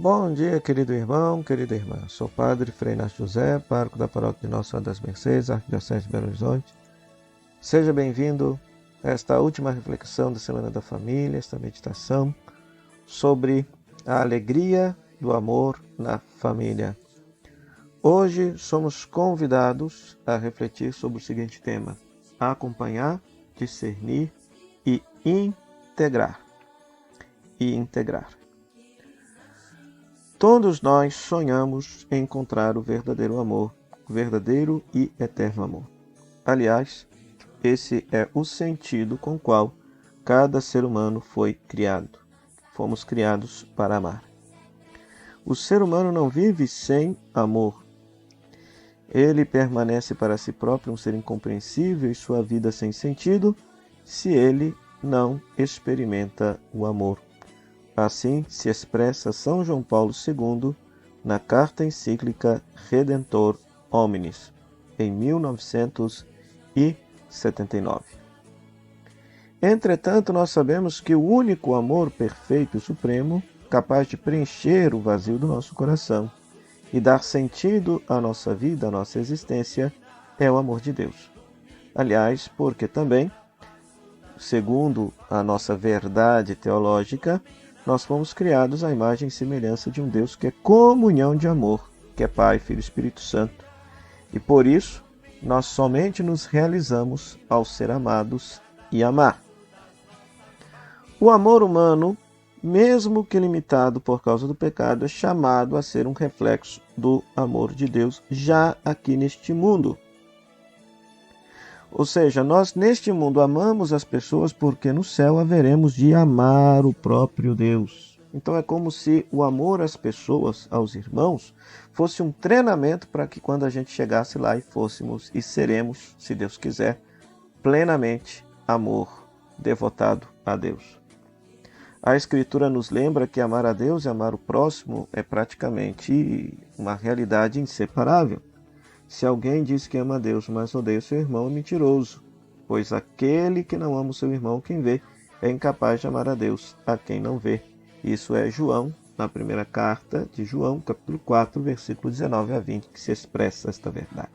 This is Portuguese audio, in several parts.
Bom dia, querido irmão, querida irmã. Sou o padre Frei Inácio José, pároco da paróquia de Nossa Senhora das Mercês, Arquidiocese de Belo Horizonte. Seja bem-vindo a esta última reflexão da Semana da Família, esta meditação sobre a alegria do amor na família. Hoje somos convidados a refletir sobre o seguinte tema: acompanhar, discernir e integrar. Todos nós sonhamos em encontrar o verdadeiro amor, o verdadeiro e eterno amor. Aliás, esse é o sentido com o qual cada ser humano foi criado. Fomos criados para amar. O ser humano não vive sem amor. Ele permanece para si próprio um ser incompreensível e sua vida sem sentido se ele não experimenta o amor. Assim se expressa São João Paulo II na carta encíclica Redentor Hominis, em 1979. Entretanto, nós sabemos que o único amor perfeito e supremo, capaz de preencher o vazio do nosso coração e dar sentido à nossa vida, à nossa existência, é o amor de Deus. Aliás, porque também, segundo a nossa verdade teológica, nós fomos criados à imagem e semelhança de um Deus que é comunhão de amor, que é Pai, Filho e Espírito Santo. E por isso, nós somente nos realizamos ao ser amados e amar. O amor humano, mesmo que limitado por causa do pecado, é chamado a ser um reflexo do amor de Deus já aqui neste mundo. Ou seja, nós neste mundo amamos as pessoas porque no céu haveremos de amar o próprio Deus. Então é como se o amor às pessoas, aos irmãos, fosse um treinamento para que quando a gente chegasse lá e fôssemos e seremos, se Deus quiser, plenamente amor devotado a Deus. A Escritura nos lembra que amar a Deus e amar o próximo é praticamente uma realidade inseparável. Se alguém diz que ama a Deus, mas odeia o seu irmão, é mentiroso, pois aquele que não ama o seu irmão, quem vê, é incapaz de amar a Deus, a quem não vê. Isso é João, na primeira carta de João, capítulo 4, versículo 19 a 20, que se expressa esta verdade.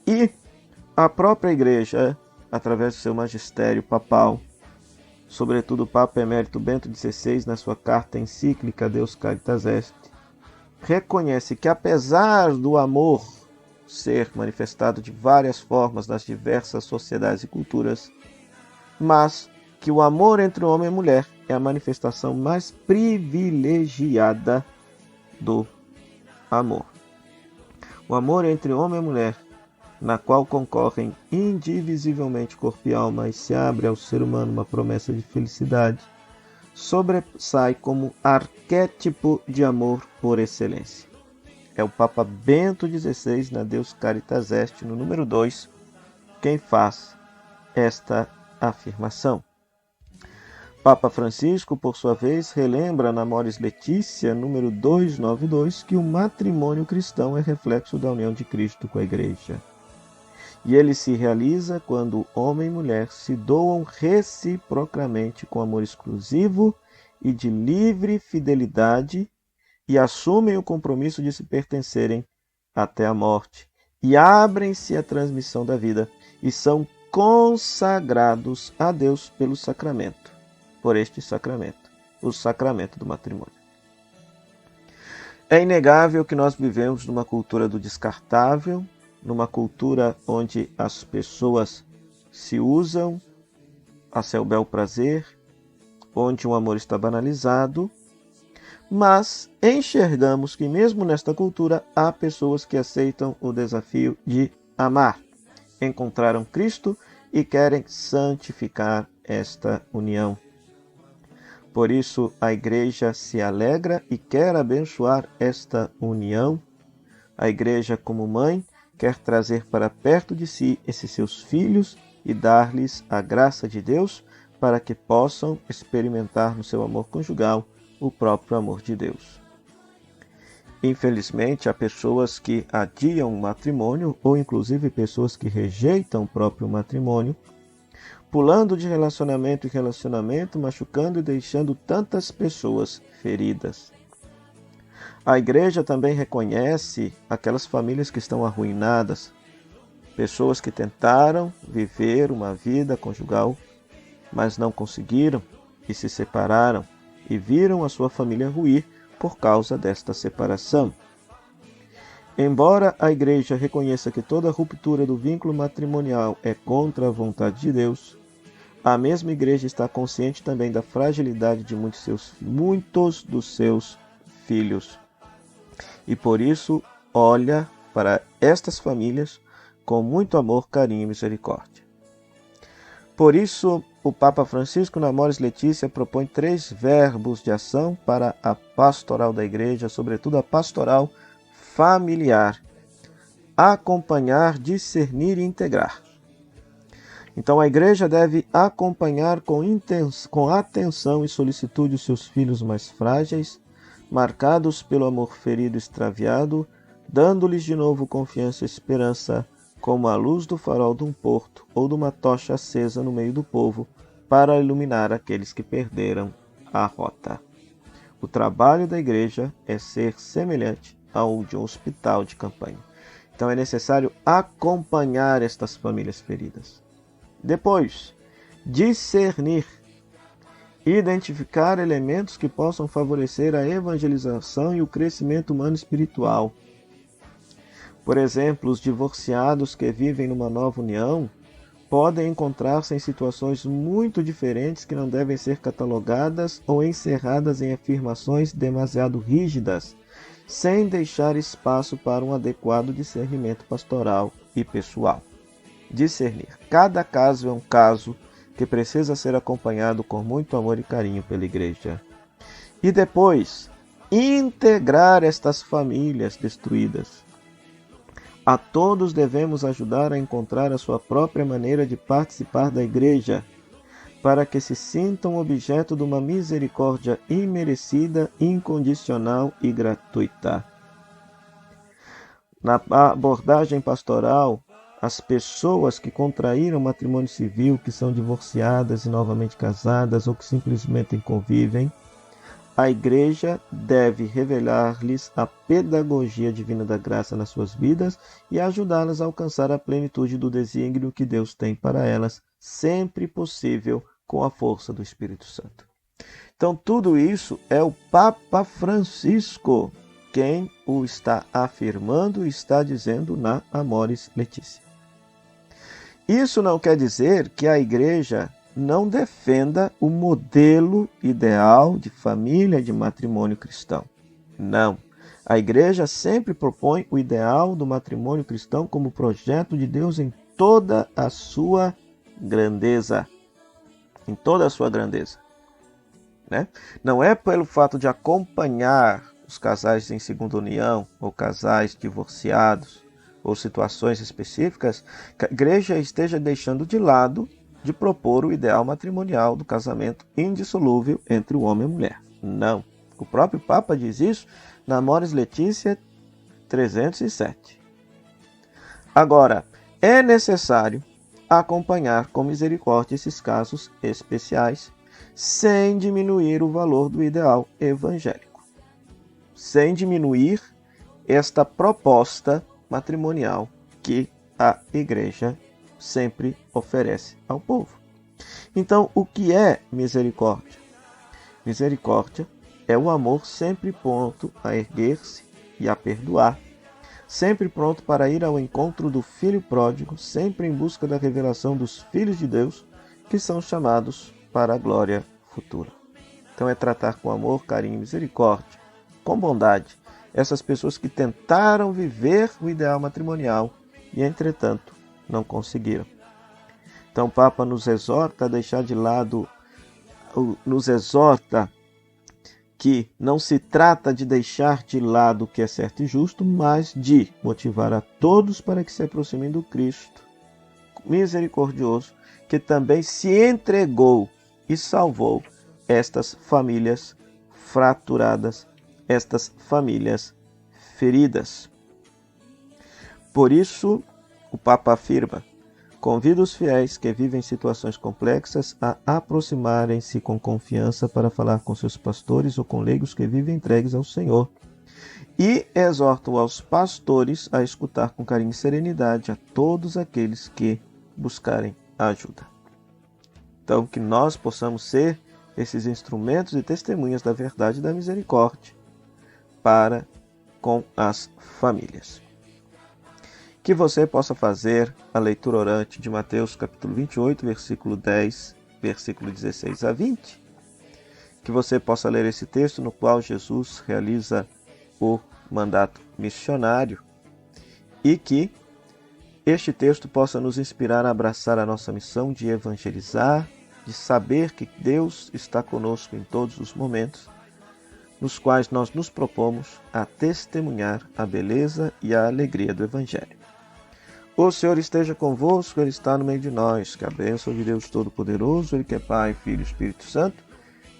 E a própria Igreja, através do seu magistério papal, sobretudo o Papa Emérito Bento XVI, na sua carta encíclica Deus Caritas Est, reconhece que apesar do amor ser manifestado de várias formas nas diversas sociedades e culturas, mas que o amor entre homem e mulher é a manifestação mais privilegiada do amor. O amor entre homem e mulher, na qual concorrem indivisivelmente corpo e alma e se abre ao ser humano uma promessa de felicidade, sobressai como arquétipo de amor por excelência. É o Papa Bento XVI, na Deus Caritas Est, no número 2, quem faz esta afirmação. Papa Francisco, por sua vez, relembra na Amoris Laetitia, número 292, que o matrimônio cristão é reflexo da união de Cristo com a Igreja. E ele se realiza quando homem e mulher se doam reciprocamente com amor exclusivo e de livre fidelidade e assumem o compromisso de se pertencerem até a morte e abrem-se à transmissão da vida e são consagrados a Deus pelo sacramento, por este sacramento, o sacramento do matrimônio. É inegável que nós vivemos numa cultura do descartável, numa cultura onde as pessoas se usam a seu bel prazer, onde o amor está banalizado, mas enxergamos que mesmo nesta cultura há pessoas que aceitam o desafio de amar, encontraram Cristo e querem santificar esta união. Por isso a Igreja se alegra e quer abençoar esta união. A Igreja, como mãe, quer trazer para perto de si esses seus filhos e dar-lhes a graça de Deus para que possam experimentar no seu amor conjugal o próprio amor de Deus. Infelizmente, há pessoas que adiam o matrimônio, ou inclusive pessoas que rejeitam o próprio matrimônio, pulando de relacionamento em relacionamento, machucando e deixando tantas pessoas feridas. A igreja também reconhece aquelas famílias que estão arruinadas, pessoas que tentaram viver uma vida conjugal, mas não conseguiram e se separaram e viram a sua família ruir por causa desta separação. Embora a igreja reconheça que toda ruptura do vínculo matrimonial é contra a vontade de Deus, a mesma igreja está consciente também da fragilidade de muitos dos seus filhos. E por isso olha para estas famílias com muito amor, carinho e misericórdia. Por isso, o Papa Francisco, na Amoris Laetitia, propõe 3 verbos de ação para a pastoral da igreja, sobretudo a pastoral familiar: acompanhar, discernir e integrar. Então a igreja deve acompanhar com atenção e solicitude os seus filhos mais frágeis, marcados pelo amor ferido e extraviado, dando-lhes de novo confiança e esperança, como a luz do farol de um porto ou de uma tocha acesa no meio do povo, para iluminar aqueles que perderam a rota. O trabalho da igreja é ser semelhante ao de um hospital de campanha. Então é necessário acompanhar estas famílias feridas. Depois, discernir, identificar elementos que possam favorecer a evangelização e o crescimento humano espiritual. Por exemplo, os divorciados que vivem numa nova união podem encontrar-se em situações muito diferentes que não devem ser catalogadas ou encerradas em afirmações demasiado rígidas, sem deixar espaço para um adequado discernimento pastoral e pessoal. Discernir. Cada caso é um caso que precisa ser acompanhado com muito amor e carinho pela igreja. E depois, integrar estas famílias destruídas. A todos devemos ajudar a encontrar a sua própria maneira de participar da igreja, para que se sintam objeto de uma misericórdia imerecida, incondicional e gratuita. Na abordagem pastoral, as pessoas que contraíram matrimônio civil, que são divorciadas e novamente casadas ou que simplesmente convivem, a igreja deve revelar-lhes a pedagogia divina da graça nas suas vidas e ajudá-las a alcançar a plenitude do desígnio que Deus tem para elas, sempre possível com a força do Espírito Santo. Então, tudo isso é o Papa Francisco quem o está afirmando e está dizendo na Amoris Laetitia. Isso não quer dizer que a igreja não defenda o modelo ideal de família e de matrimônio cristão. Não. A igreja sempre propõe o ideal do matrimônio cristão como projeto de Deus em toda a sua grandeza. Em toda a sua grandeza. Né? Não é pelo fato de acompanhar os casais em segunda união ou casais divorciados ou situações específicas que a igreja esteja deixando de lado de propor o ideal matrimonial do casamento indissolúvel entre o homem e a mulher. Não. O próprio Papa diz isso na Amoris Laetitia 307. Agora, é necessário acompanhar com misericórdia esses casos especiais, sem diminuir o valor do ideal evangélico, sem diminuir esta proposta matrimonial que a igreja sempre oferece ao povo. Então, o que é misericórdia? Misericórdia é o amor sempre pronto a erguer-se e a perdoar, sempre pronto para ir ao encontro do filho pródigo, sempre em busca da revelação dos filhos de Deus, que são chamados para a glória futura. Então é tratar com amor, carinho e misericórdia, com bondade, essas pessoas que tentaram viver o ideal matrimonial e, entretanto, não conseguiram. Então o Papa nos exorta a deixar de lado, nos exorta que não se trata de deixar de lado o que é certo e justo, mas de motivar a todos para que se aproximem do Cristo misericordioso, que também se entregou e salvou estas famílias fraturadas, estas famílias feridas. Por isso, o Papa afirma: Convida os fiéis que vivem situações complexas a aproximarem-se com confiança para falar com seus pastores ou com leigos que vivem entregues ao Senhor. E exorta aos pastores a escutar com carinho e serenidade a todos aqueles que buscarem ajuda. Então, que nós possamos ser esses instrumentos e testemunhas da verdade e da misericórdia para com as famílias. Que você possa fazer a leitura orante de Mateus capítulo 28, versículo 10, versículo 16 a 20. Que você possa ler esse texto no qual Jesus realiza o mandato missionário e que este texto possa nos inspirar a abraçar a nossa missão de evangelizar, de saber que Deus está conosco em todos os momentos, nos quais nós nos propomos a testemunhar a beleza e a alegria do Evangelho. O Senhor esteja convosco, Ele está no meio de nós. Que a bênção de Deus Todo-Poderoso, Ele que é Pai, Filho e Espírito Santo,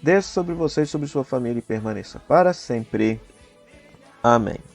desça sobre vocês, sobre sua família e permaneça para sempre. Amém.